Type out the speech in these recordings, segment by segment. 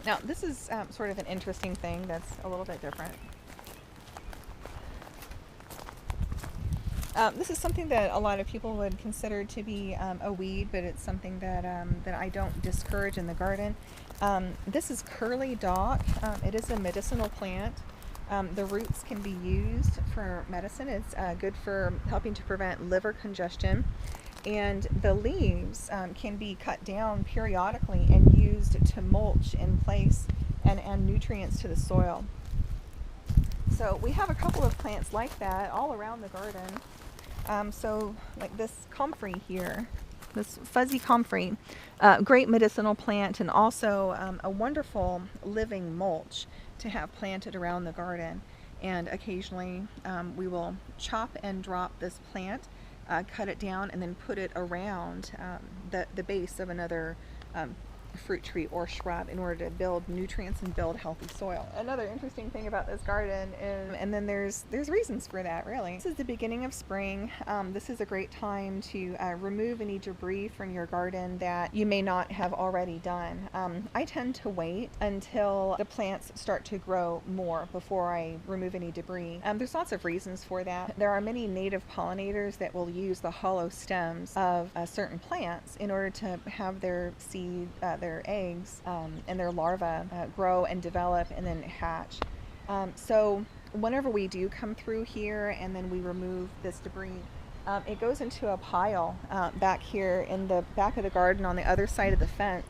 Now this is sort of an interesting thing that's a little bit different. This is something that a lot of people would consider to be a weed, but it's something that I don't discourage in the garden. This is curly dock. It is a medicinal plant. The roots can be used for medicine. It's good for helping to prevent liver congestion. And the leaves can be cut down periodically and used to mulch in place and add nutrients to the soil. So we have a couple of plants like that all around the garden. So like this comfrey here, this fuzzy comfrey, great medicinal plant, and also a wonderful living mulch to have planted around the garden. And occasionally we will chop and drop this plant, cut it down, and then put it around the base of another fruit tree or shrub in order to build nutrients and build healthy soil. Another interesting thing about this garden is, and then there's reasons for that really. This is the beginning of spring. This is a great time to remove any debris from your garden that you may not have already done. I tend to wait until the plants start to grow more before I remove any debris. There's lots of reasons for that. There are many native pollinators that will use the hollow stems of certain plants in order to have their seed, their eggs and their larvae grow and develop and then hatch. So whenever we do come through here and then we remove this debris, it goes into a pile back here in the back of the garden on the other side of the fence.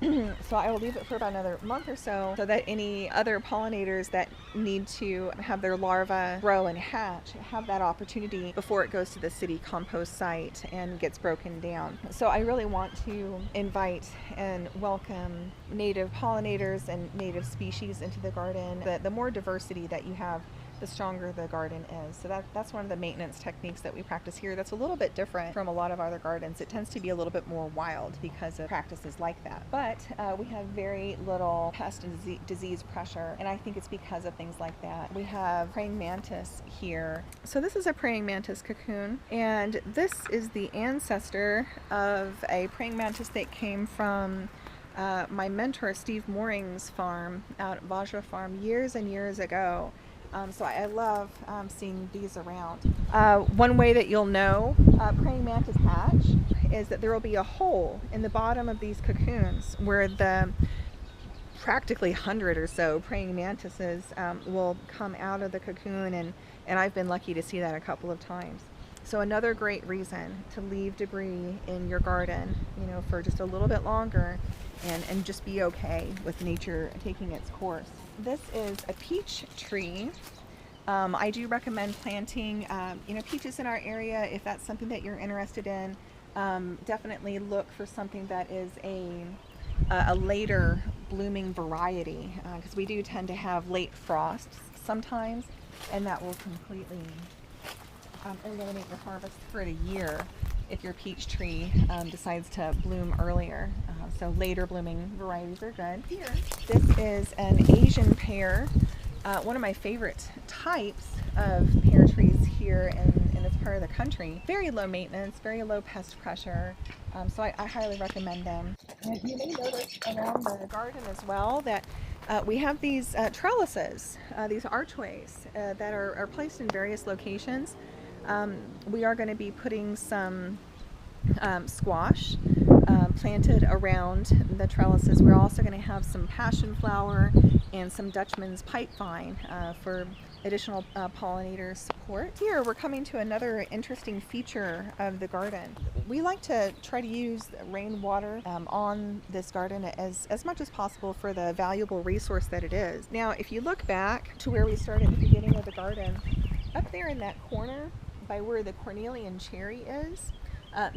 So I will leave it for about another month or so that any other pollinators that need to have their larvae grow and hatch have that opportunity before it goes to the city compost site and gets broken down. So I really want to invite and welcome native pollinators and native species into the garden. The more diversity that you have, the stronger the garden is. So that's one of the maintenance techniques that we practice here. That's a little bit different from a lot of other gardens. It tends to be a little bit more wild because of practices like that. But we have very little pest and disease pressure, and I think it's because of things like that. We have praying mantis here. So this is a praying mantis cocoon, and this is the ancestor of a praying mantis that came from my mentor Steve Mooring's farm out at Vajra Farm years and years ago. So I love seeing these around. One way that you'll know praying mantis hatch is that there will be a hole in the bottom of these cocoons where the practically 100 or so praying mantises will come out of the cocoon, and I've been lucky to see that a couple of times. So another great reason to leave debris in your garden, you know, for just a little bit longer and just be okay with nature taking its course. This is a peach tree. I do recommend planting, peaches in our area if that's something that you're interested in. Definitely look for something that is a later blooming variety, because we do tend to have late frosts sometimes, and that will completely eliminate your harvest for a year if your peach tree decides to bloom earlier. So later blooming varieties are good. Here, this is an Asian pear, one of my favorite types of pear trees here in this part of the country. Very low maintenance, very low pest pressure, so I highly recommend them. And you may notice around the garden as well that we have these trellises, these archways that are placed in various locations. We are going to be putting some squash planted around the trellises. We're also going to have some passion flower and some Dutchman's pipevine for additional pollinator support. Here we're coming to another interesting feature of the garden. We like to try to use rainwater on this garden as much as possible for the valuable resource that it is. Now if you look back to where we started at the beginning of the garden, up there in that corner by where the cornelian cherry is,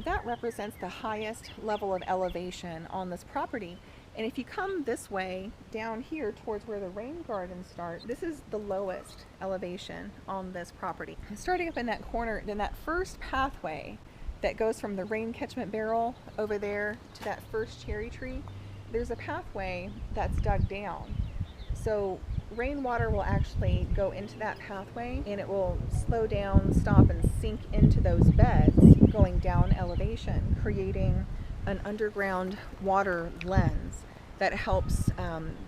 that represents the highest level of elevation on this property. And if you come this way down here towards where the rain gardens start, this is the lowest elevation on this property. Starting up in that corner, then that first pathway that goes from the rain catchment barrel over there to that first cherry tree, there's a pathway that's dug down. So rainwater will actually go into that pathway and it will slow down, stop, and sink into those beds going down elevation, creating an underground water lens. that helps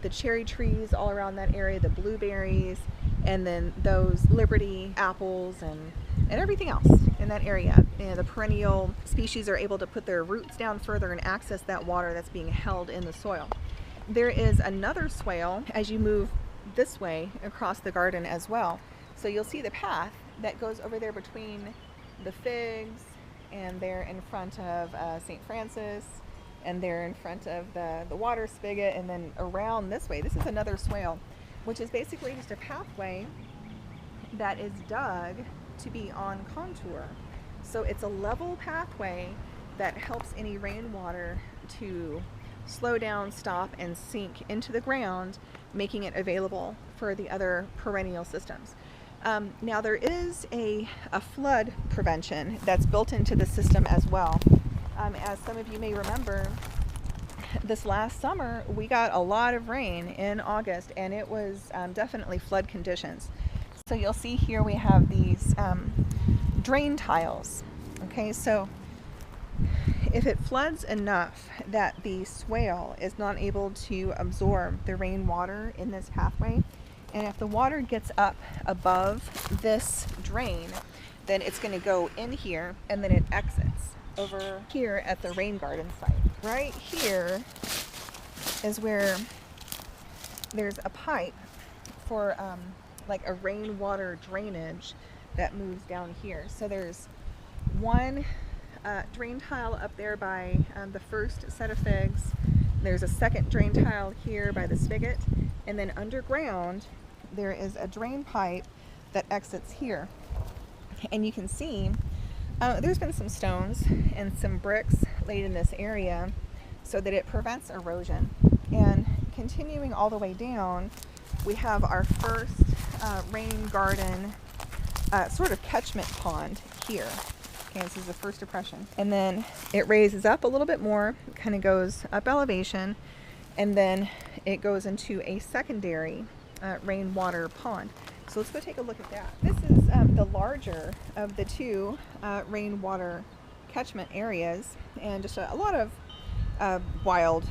the cherry trees all around that area, the blueberries, and then those Liberty apples and everything else in that area. And the perennial species are able to put their roots down further and access that water that's being held in the soil. There is another swale as you move this way across the garden as well. So you'll see the path that goes over there between the figs, and they're in front of St. Francis, and they're in front of the water spigot, and then around this way. This is another swale, which is basically just a pathway that is dug to be on contour. So it's a level pathway that helps any rainwater to slow down, stop, and sink into the ground, making it available for the other perennial systems. Now there is a flood prevention that's built into the system as well. As some of you may remember, this last summer we got a lot of rain in August, and it was definitely flood conditions. So you'll see here we have these drain tiles. Okay, so if it floods enough that the swale is not able to absorb the rainwater in this pathway, and if the water gets up above this drain, then it's going to go in here, and then it exits over here at the rain garden site. Right here is where there's a pipe for like a rainwater drainage that moves down here. So there's one drain tile up there by the first set of figs. There's a second drain tile here by the spigot, and then underground there is a drain pipe that exits here. And you can see there's been some stones and some bricks laid in this area so that it prevents erosion. And continuing all the way down, we have our first rain garden sort of catchment pond here. Okay, this is the first depression. And then it raises up a little bit more, kind of goes up elevation, and then it goes into a secondary rainwater pond. So let's go take a look at that. This is the larger of the two rainwater catchment areas, and just a lot of wild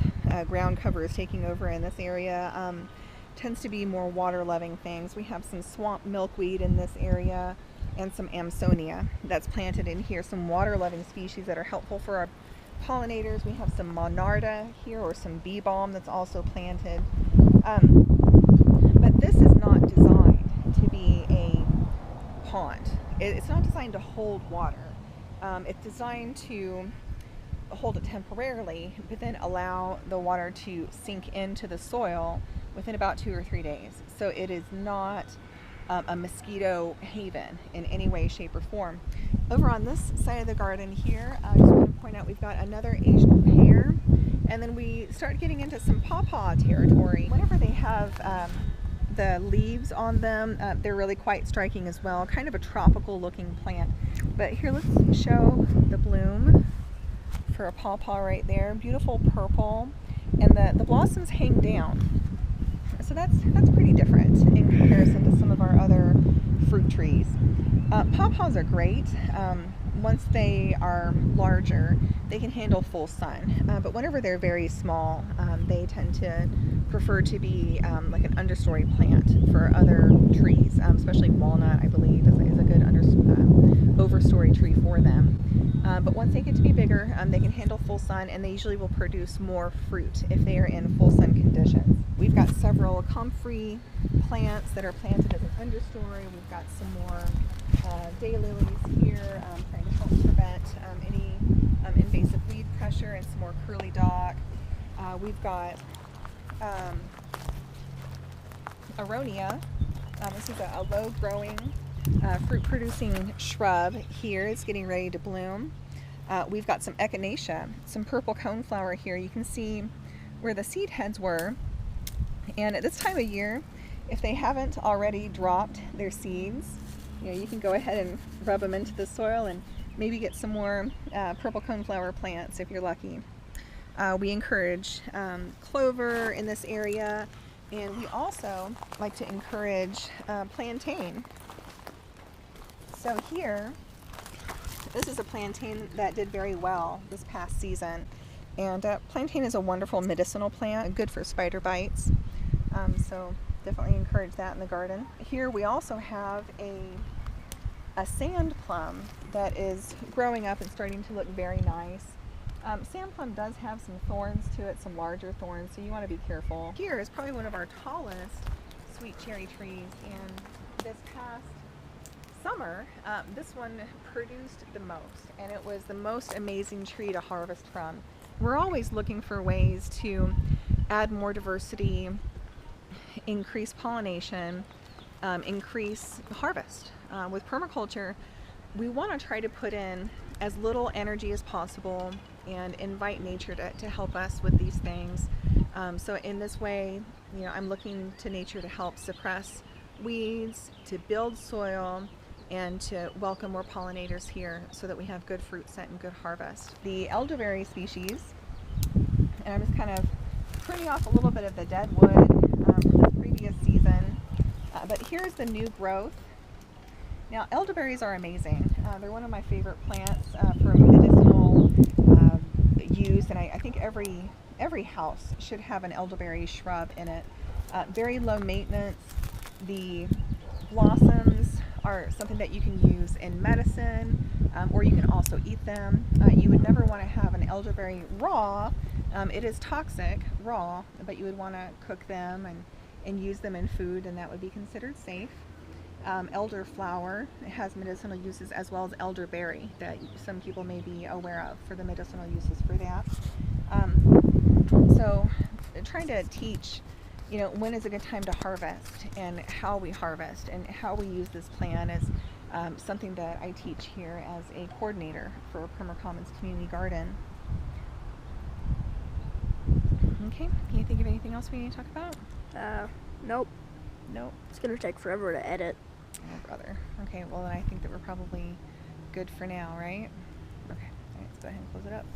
ground cover is taking over in this area. Tends to be more water-loving things. We have some swamp milkweed in this area and some Amsonia that's planted in here, some water-loving species that are helpful for our pollinators. We have some Monarda here, or some bee balm that's also planted. But this is not designed to be a pond. It's not designed to hold water. It's designed to hold it temporarily, but then allow the water to sink into the soil within about 2 or 3 days. So it is not a mosquito haven in any way, shape, or form. Over on this side of the garden here, I just want to point out we've got another Asian pear, and then we start getting into some pawpaw territory. Whenever they have the leaves on them, they're really quite striking as well. Kind of a tropical looking plant. But here, let's show the bloom for a pawpaw right there. Beautiful purple, and the blossoms hang down. So that's pretty different in comparison to some of our other fruit trees. Pawpaws are great. Once they are larger, they can handle full sun. But whenever they're very small, they tend to prefer to be like an understory plant for other trees, especially walnut, I believe, is a good overstory tree for them. But once they get to be bigger, they can handle full sun, and they usually will produce more fruit if they are in full sun conditions. We've got several comfrey plants that are planted as an understory. We've got some more daylilies here, trying to help prevent any invasive weed pressure, and some more curly dock. We've got aronia. This is a low-growing fruit-producing shrub here. It's getting ready to bloom. We've got some echinacea, some purple coneflower here. You can see where the seed heads were. And at this time of year, if they haven't already dropped their seeds, you can go ahead and rub them into the soil and maybe get some more purple coneflower plants if you're lucky. We encourage clover in this area, and we also like to encourage plantain. So here, this is a plantain that did very well this past season. And plantain is a wonderful medicinal plant, good for spider bites. So definitely encourage that in the garden. Here we also have a sand plum that is growing up and starting to look very nice. Sand plum does have some thorns to it, some larger thorns, so you want to be careful. Here is probably one of our tallest sweet cherry trees, and this past summer, this one produced the most, and it was the most amazing tree to harvest from. We're always looking for ways to add more diversity, increase pollination, increase harvest. With permaculture, we want to try to put in as little energy as possible and invite nature to help us with these things. So in this way, I'm looking to nature to help suppress weeds, to build soil, and to welcome more pollinators here so that we have good fruit set and good harvest. The elderberry species, and I'm just kind of pruning off a little bit of the dead wood from the previous season, but here's the new growth. Now, elderberries are amazing. They're one of my favorite plants for medicinal use, and I think every house should have an elderberry shrub in it. Very low maintenance. The blossoms are something that you can use in medicine, or you can also eat them. You would never want to have an elderberry raw. It is toxic raw, but you would want to cook them and use them in food, and that would be considered safe. Elderflower has medicinal uses, as well as elderberry that some people may be aware of for the medicinal uses for that. So trying to teach when is a good time to harvest and how we harvest and how we use this plant is something that I teach here as a coordinator for Permacommons Community Garden. Okay, can you think of anything else we need to talk about? Nope. Nope. It's gonna take forever to edit. Oh, brother. Okay, well then I think that we're probably good for now, right? Okay, all right, let's go ahead and close it up.